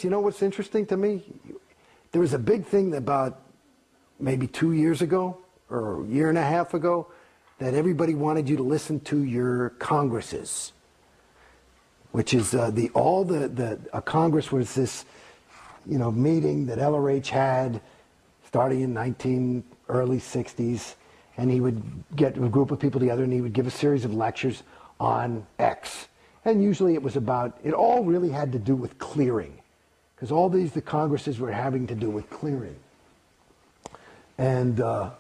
You know what's interesting to me? There was a big thing about maybe 2 years ago or a year and a half ago that everybody wanted you to listen to your congresses, which is a Congress was this, meeting that LRH had starting in early 60s, and he would get a group of people together and he would give a series of lectures on X. And usually it all really had to do with clearing. Because all the congresses were having to do with clearing. And well,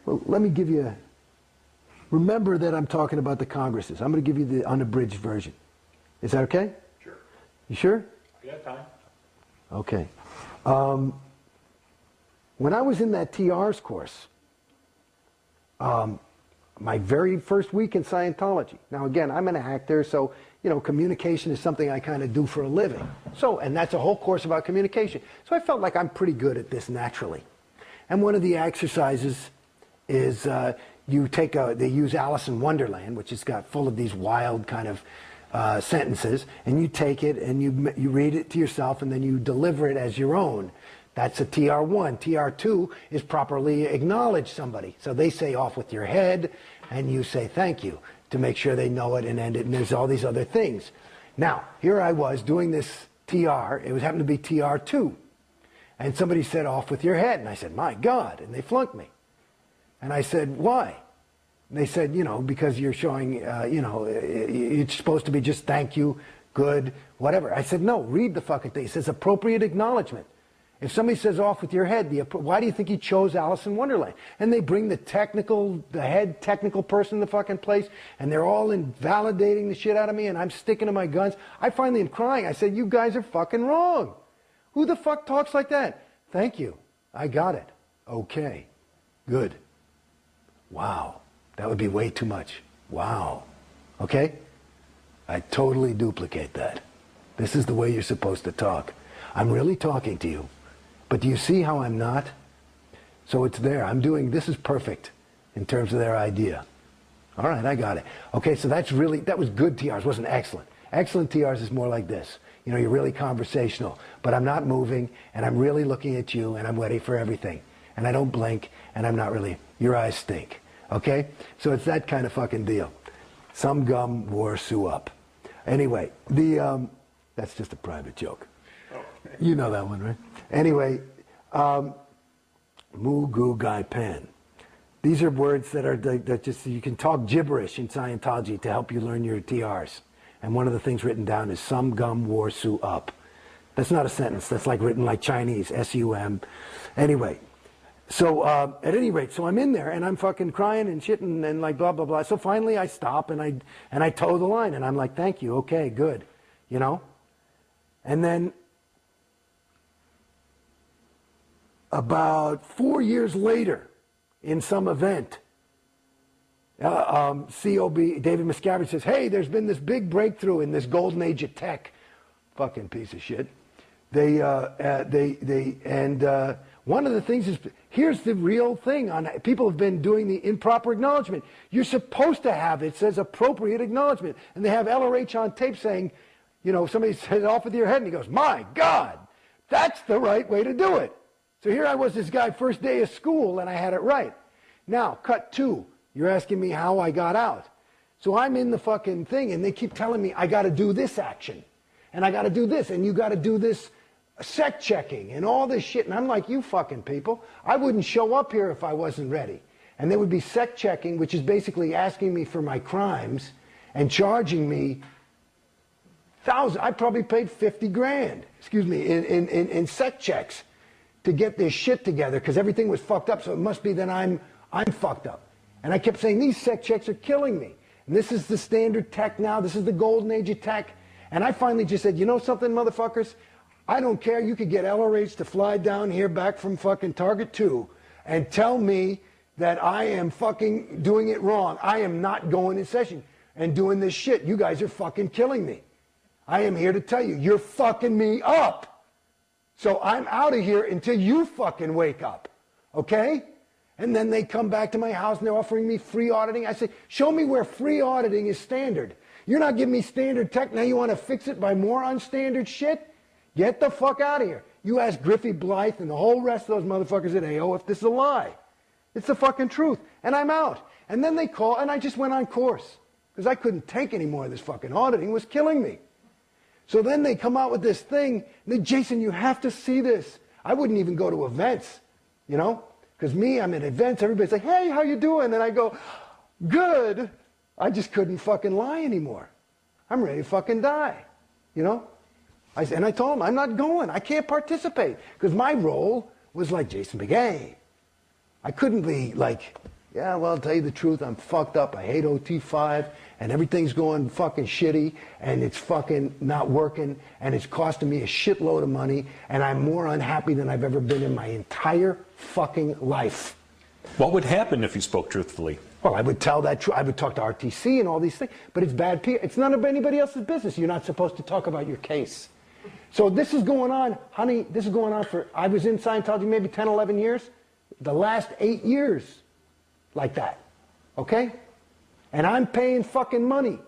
let me give you, remember that I'm talking about the congresses. I'm going to give you the unabridged version. Is that okay? Sure. You sure? I got time. Okay. When I was in that TR's course, my very first week in Scientology. Now again, I'm an actor, so communication is something I kind of do for a living. And that's a whole course about communication. So I felt like I'm pretty good at this naturally. And one of the exercises is they use Alice in Wonderland, which has got full of these wild kind of sentences, and you take it and you read it to yourself and then you deliver it as your own. That's a TR1. TR2 is properly acknowledge somebody. So they say off with your head, and you say thank you to make sure they know it and end it, and there's all these other things. Now, here I was doing this TR. It happened to be TR2. And somebody said off with your head, and I said, my God, and they flunked me. And I said, why? And they said, because you're showing, it's supposed to be just thank you, good, whatever. I said, no, read the fucking thing. It says appropriate acknowledgement. If somebody says off with your head, why do you think he chose Alice in Wonderland? And they bring the head technical person in the fucking place, and they're all invalidating the shit out of me, and I'm sticking to my guns. I finally am crying. I said, you guys are fucking wrong. Who the fuck talks like that? Thank you. I got it. Okay. Good. Wow. That would be way too much. Wow. Okay? I totally duplicate that. This is the way you're supposed to talk. I'm really talking to you. But do you see how I'm not? So it's there. This is perfect in terms of their idea. All right, I got it. Okay, so that was good TRs, wasn't excellent. Excellent TRs is more like this. You're really conversational, but I'm not moving, and I'm really looking at you, and I'm ready for everything. And I don't blink, and I'm not really, your eyes stink. Okay? So it's that kind of fucking deal. Some gum wore Sue up. Anyway, that's just a private joke. You know that one, right? Anyway, Moo Goo Gai Pan. These are words that just, you can talk gibberish in Scientology to help you learn your TRs. And one of the things written down is some gum wore Sue up. That's not a sentence. That's like written like Chinese, S-U-M. Anyway, so at any rate, so I'm in there and I'm fucking crying and shitting and like blah, blah, blah. So finally I stop and I toe the line and I'm like, thank you, okay, good, And then about 4 years later, in some event, COB, David Miscavige says, hey, there's been this big breakthrough in this golden age of tech. Fucking piece of shit. One of the things is, here's the real thing. People have been doing the improper acknowledgement. You're supposed to have, it says appropriate acknowledgement. And they have LRH on tape saying, somebody said off with your head and he goes, my God, that's the right way to do it. So here I was, this guy, first day of school, and I had it right. Now, cut 2. You're asking me how I got out. So I'm in the fucking thing, and they keep telling me I got to do this action, and I got to do this, and you got to do this sec checking, and all this shit. And I'm like, you fucking people, I wouldn't show up here if I wasn't ready. And they would be sec checking, which is basically asking me for my crimes and charging me thousands. I probably paid 50 grand, in sec checks to get this shit together, because everything was fucked up, so it must be that I'm fucked up. And I kept saying, these sec checks are killing me. And this is the standard tech now. This is the golden age of tech. And I finally just said, you know something, motherfuckers? I don't care. You could get LRH to fly down here back from fucking Target 2 and tell me that I am fucking doing it wrong. I am not going in session and doing this shit. You guys are fucking killing me. I am here to tell you, you're fucking me up. So I'm out of here until you fucking wake up, okay? And then they come back to my house and they're offering me free auditing. I say, show me where free auditing is standard. You're not giving me standard tech. Now you want to fix it by more unstandard shit? Get the fuck out of here. You ask Griffey Blythe and the whole rest of those motherfuckers at AO if this is a lie. It's the fucking truth. And I'm out. And then they call, and I just went on course. Because I couldn't take any more of this fucking auditing. It was killing me. So then they come out with this thing. And they, Jason, you have to see this. I wouldn't even go to events, you know? Because me, I'm at events. Everybody's like, hey, how you doing? And I go, good. I just couldn't fucking lie anymore. I'm ready to fucking die, you know? And I told him, I'm not going. I can't participate. Because my role was like Jason Beghe. I couldn't be like, yeah, well, I'll tell you the truth. I'm fucked up. I hate OT5. And everything's going fucking shitty. And it's fucking not working. And it's costing me a shitload of money. And I'm more unhappy than I've ever been in my entire fucking life. What would happen if you spoke truthfully? Well, I would tell that truth. I would talk to RTC and all these things. But it's bad PR. It's none of anybody else's business. You're not supposed to talk about your case. So this is going on, honey, this is going on for, I was in Scientology maybe 10, 11 years. The last 8 years like that, okay? And I'm paying fucking money.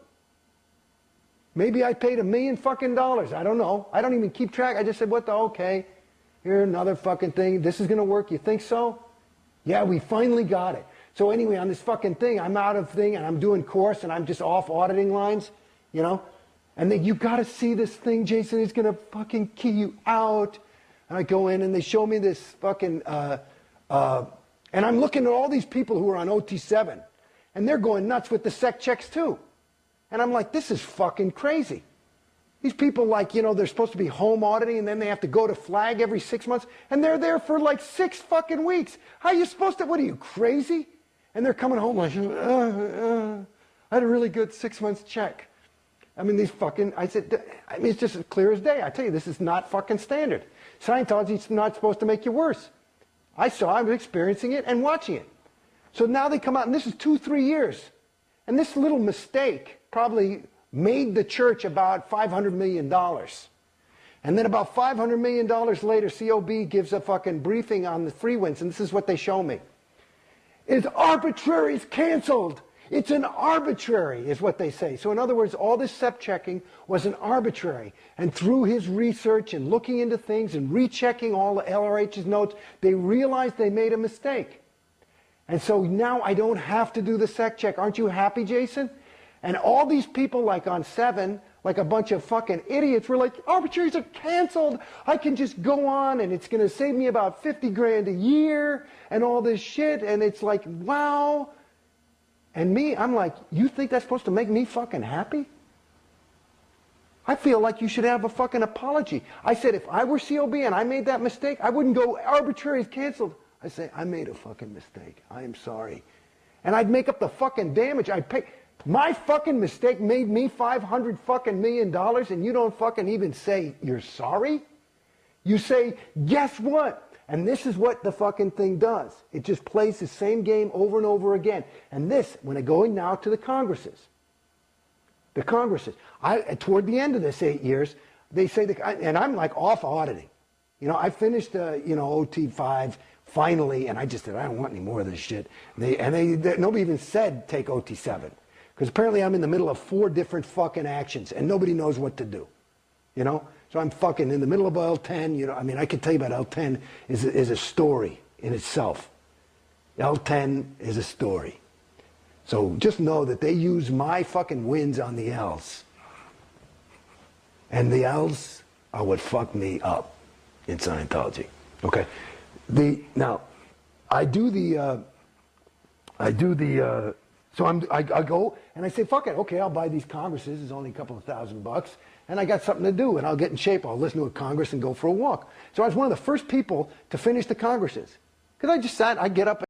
Maybe I paid $1 million fucking dollars. I don't know. I don't even keep track. I just said, what the, okay, here, another fucking thing. This is going to work. You think so? Yeah, we finally got it. So anyway, on this fucking thing, I'm out of thing and I'm doing course and I'm just off auditing lines, you know? And then, you got to see this thing, Jason. He's going to fucking key you out. And I go in and they show me this fucking, and I'm looking at all these people who are on OT7. And they're going nuts with the sec checks too. And I'm like, this is fucking crazy. These people, like, you know, they're supposed to be home auditing and then they have to go to flag every 6 months. And they're there for like 6 fucking weeks. How are you supposed to, what are you, crazy? And they're coming home like, I had a really good 6 months check. I mean, these fucking, I said, I mean, it's just as clear as day. I tell you, this is not fucking standard. Scientology's not supposed to make you worse. I was experiencing it and watching it. So now they come out, and this is 2, 3 years. And this little mistake probably made the church about $500 million. And then about $500 million later, COB gives a fucking briefing on the free wins, and this is what they show me. It's arbitrary, it's canceled. It's an arbitrary, is what they say. So in other words, all this SEP checking was an arbitrary. And through his research and looking into things and rechecking all the LRH's notes, they realized they made a mistake. And so now I don't have to do the SEC check. Aren't you happy, Jason? And all these people, like on 7, like a bunch of fucking idiots, were like, arbitraries are canceled. I can just go on and it's going to save me about 50 grand a year and all this shit. And it's like, wow. And me, I'm like, you think that's supposed to make me fucking happy? I feel like you should have a fucking apology. I said, if I were COB and I made that mistake, I wouldn't go, arbitrary is canceled. I say, I made a fucking mistake. I am sorry. And I'd make up the fucking damage. I'd pay. My fucking mistake made me $500 fucking million, and you don't fucking even say you're sorry? You say, guess what? And this is what the fucking thing does. It just plays the same game over and over again. And this, when I go now to the Congresses, toward the end of this 8 years, they say, and I'm like off auditing. You know, I finished, OT5 finally, and I just said, I don't want any more of this shit. Nobody even said take OT7. Because apparently I'm in the middle of 4 different fucking actions, and nobody knows what to do. You know? So I'm fucking in the middle of L10, you know, I mean, I could tell you about L10 is a story in itself. L10 is a story. So just know that they use my fucking wins on the L's. And the L's are what fucked me up in Scientology. Okay? Now, I go and I say, fuck it, okay, I'll buy these Congresses, it's only a couple of $1,000, and I got something to do, and I'll get in shape, I'll listen to a Congress and go for a walk. So I was one of the first people to finish the Congresses. Because I just sat, I'd get up